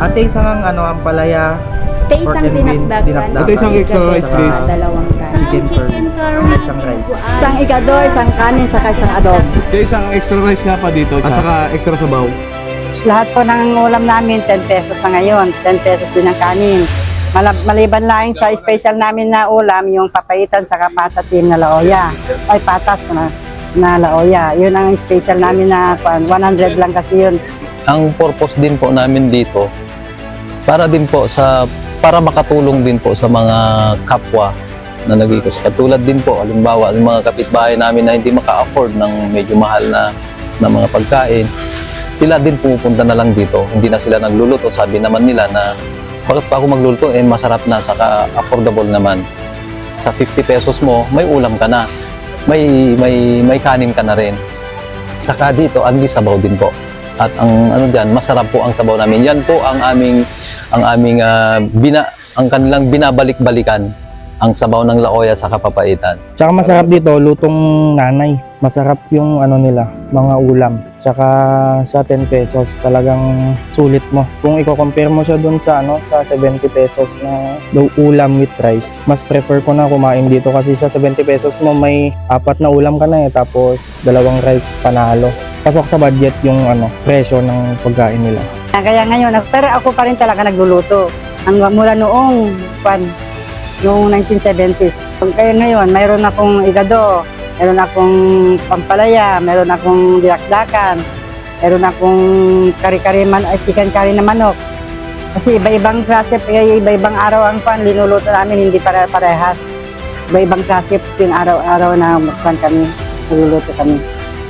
Ate, isang ang palaya. Ate, isang Pork and beans, dinakdakan. Ate, isang extra rice, please. Dalawang kanin. Chicken Chicken curry. Isang rice. Isang igado, isang kanin, saka isang adobo. Kaya isang extra rice nga pa dito at saka extra sabaw. Lahat po ng ulam namin, 10 pesos na ngayon. 10 pesos din ang kanin. Maliban lang sa special namin na ulam, yung papaitan saka patatim na laoya. Ay, patas na laoya. Yun ang special namin na 100 lang kasi yun. Ang purpose din po namin dito, para din po para makatulong din po sa mga kapwa na nag-ikos. Katulad din po, halimbawa, yung mga kapitbahay namin na hindi maka-afford ng medyo mahal na mga pagkain, sila din pumupunta na lang dito. Hindi na sila nagluluto. Sabi naman nila na, bakit pa ako magluluto? Masarap na, saka affordable naman. Sa 50 pesos mo, may ulam ka na. May kanin ka na rin. Saka dito, only sabaw din po. At ang diyan, masarap po ang sabaw namin. Yan po ang ang kanilang binabalik-balikan, ang sabaw ng laoya sa papaitan. Tsaka masarap dito, lutong nanay. Masarap yung nila, mga ulam. Tsaka sa 10 pesos, talagang sulit mo. Kung i-compare mo siya dun sa sa 70 pesos na ulam with rice, mas prefer ko na kumain dito kasi sa 70 pesos mo may 4 na ulam ka na tapos 2 rice, panalo. Pasok sa budget yung presyo ng pagkain nila. Kaya ngayon, pero ako pa rin talaga nagluluto. Mula noong 1970s. Kaya ngayon, mayroon akong igado, meron akong pampalaya, meron akong dinakdakan, meron akong kari-kari chicken curry na manok. Kasi iba-ibang klase, iba-ibang araw ang linuluto namin, hindi parehas. Iba-ibang klase yung araw-araw na kami, niluluto kami.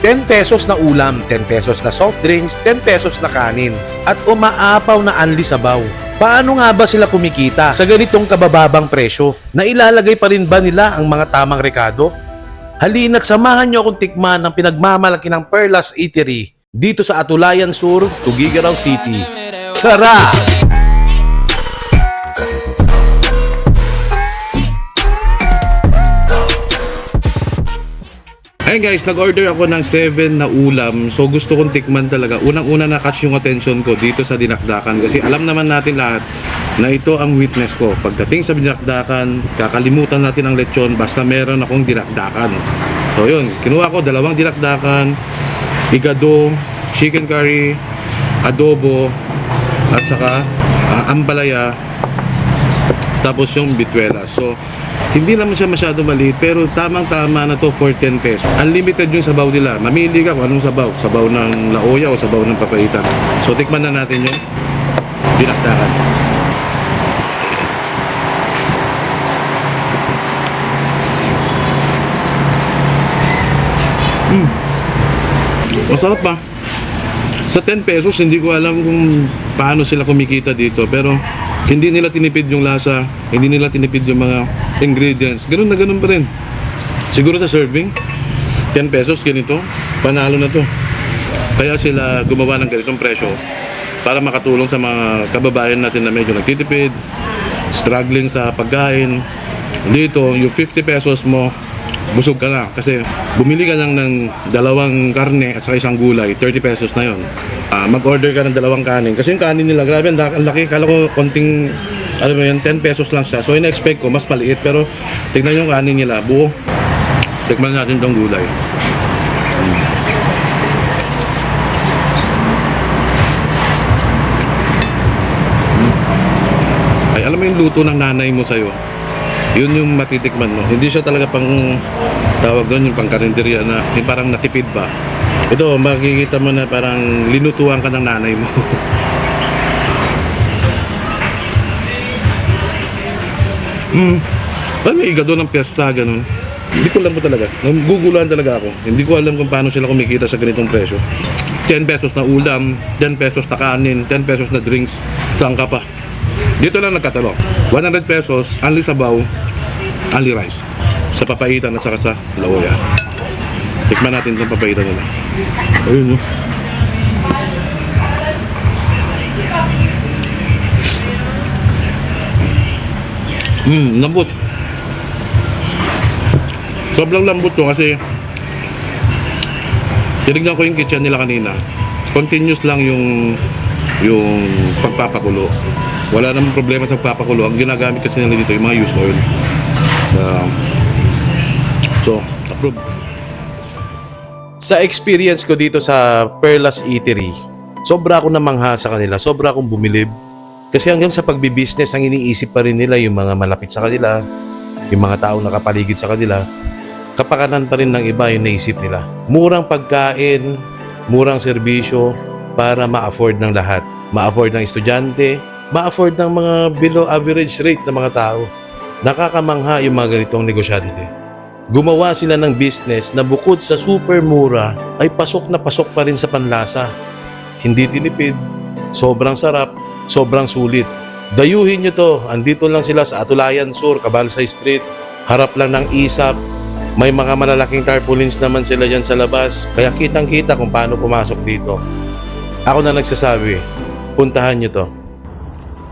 10 pesos na ulam, 10 pesos na soft drinks, 10 pesos na kanin, at umaapaw na anli sabaw. Paano nga ba sila kumikita sa ganitong kabababang presyo? Nailalagay pa rin ba nila ang mga tamang rekado? Halina't samahan niyo akong tikman ng pinagmamalaki ng Perlas Eatery dito sa Atulayan Sur, Tuguegarao City. Tara! Ayun guys, nag-order ako ng 7 na ulam. So gusto kong tikman talaga. Unang-una na-catch yung attention ko dito sa dinakdakan. Kasi alam naman natin lahat na ito ang witness ko. Pagdating sa dinakdakan, kakalimutan natin ang lechon basta meron akong dinakdakan. So yun, kinuha ko 2 dinakdakan, igado, chicken curry, adobo, at saka ampalaya, tapos yung bituela. So hindi naman siya masyado maliit, pero tamang-tama na to for 10 pesos. Unlimited yung sabaw nila. Mamili ka kung anong sabaw. Sabaw ng laoya o sabaw ng papaitan. So tikman na natin yung dinakdakan. Masarap pa. Sa 10 pesos, hindi ko alam kung paano sila kumikita dito. Pero hindi nila tinipid yung lasa, hindi nila tinipid yung mga ingredients. Ganun na ganun pa rin. Siguro sa serving, 10 pesos ganito, panalo na to. Kaya sila gumawa ng ganitong presyo para makatulong sa mga kababayan natin na medyo nagtitipid, struggling sa pagkain. Dito, yung 50 pesos mo, busog ka na. Kasi bumili ka lang ng 2 karne at saka 1 gulay, 30 pesos na yon. Mag-order ka ng 2 kanin. Kasi yung kanin nila, grabe, ang laki. Kala ko konting, 10 pesos lang siya. So, ina-expect ko, mas maliit. Pero, tignan yung kanin nila, buo. Tikman natin itong gulay. Ay, alam mo yung luto ng nanay mo sa'yo. Yun yung matitikman mo. Hindi siya talaga pang tawag doon, yung pang karinderya na yung parang natipid ba. Ito, makikita mo na parang linutuan ka ng nanay mo. Parang may igado ng piyesta, ganun. Hindi ko alam po talaga. Naguguluhan talaga ako. Hindi ko alam kung paano sila kumikita sa ganitong presyo. 10 pesos na ulam, 10 pesos na kanin, 10 pesos na drinks, saan ka pa? Dito lang nagkatalo. 100 pesos, only sabaw, only rice. Sa papaitan at saka sa laoya. Tikman natin itong papaitan nila. Ayun, no? Lambot. Sobrang lambot to kasi tinignan ko yung kitchen nila kanina. Continuous lang yung yung pagpapakulo. Wala namang problema sa pagpapakulo. Ang ginagamit kasi nila dito yung mga used oil. So, approve. Sa experience ko dito sa Perlas Eatery, sobra akong namangha sa kanila, sobra akong bumilib. Kasi hanggang sa pagbibusiness, ang iniisip pa rin nila yung mga malapit sa kanila, yung mga taong nakapaligid sa kanila. Kapakanan pa rin ng iba yung naisip nila. Murang pagkain, murang serbisyo para ma-afford ng lahat. Ma-afford ng estudyante, ma-afford ng mga below average rate ng mga tao. Nakakamangha yung mga ganitong negosyante. Gumawa sila ng business na bukod sa super mura ay pasok na pasok pa rin sa panlasa. Hindi tinipid, sobrang sarap, sobrang sulit. Dayuhin nyo to, andito lang sila sa Atulayan Sur, Cabalsay Street, harap lang ng ISAP. May mga malalaking tarpaulins naman sila dyan sa labas, kaya kitang-kita kung paano pumasok dito. Ako na nagsasabi, puntahan nyo to.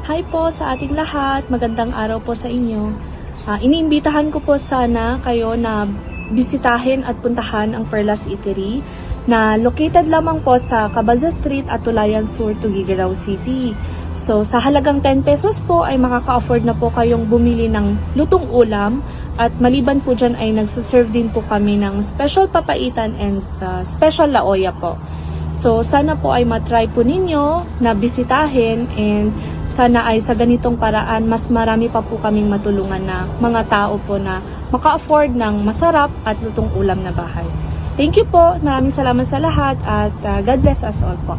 Hi po sa ating lahat, magandang araw po sa inyo. Iniimbitahan ko po sana kayo na bisitahin at puntahan ang Perlas Eatery na located lamang po sa Cabalsay Street at Tulayan Sur, Tuguegarao City. So sa halagang 10 pesos po ay makaka-afford na po kayong bumili ng lutong ulam at maliban po dyan ay nagsaserve din po kami ng special papaitan and special laoya po. So sana po ay matry po ninyo na bisitahin and sana ay sa ganitong paraan mas marami pa po kaming matulungan na mga tao po na maka-afford ng masarap at lutong ulam na bahay. Thank you po, maraming salamat sa lahat at God bless us all po.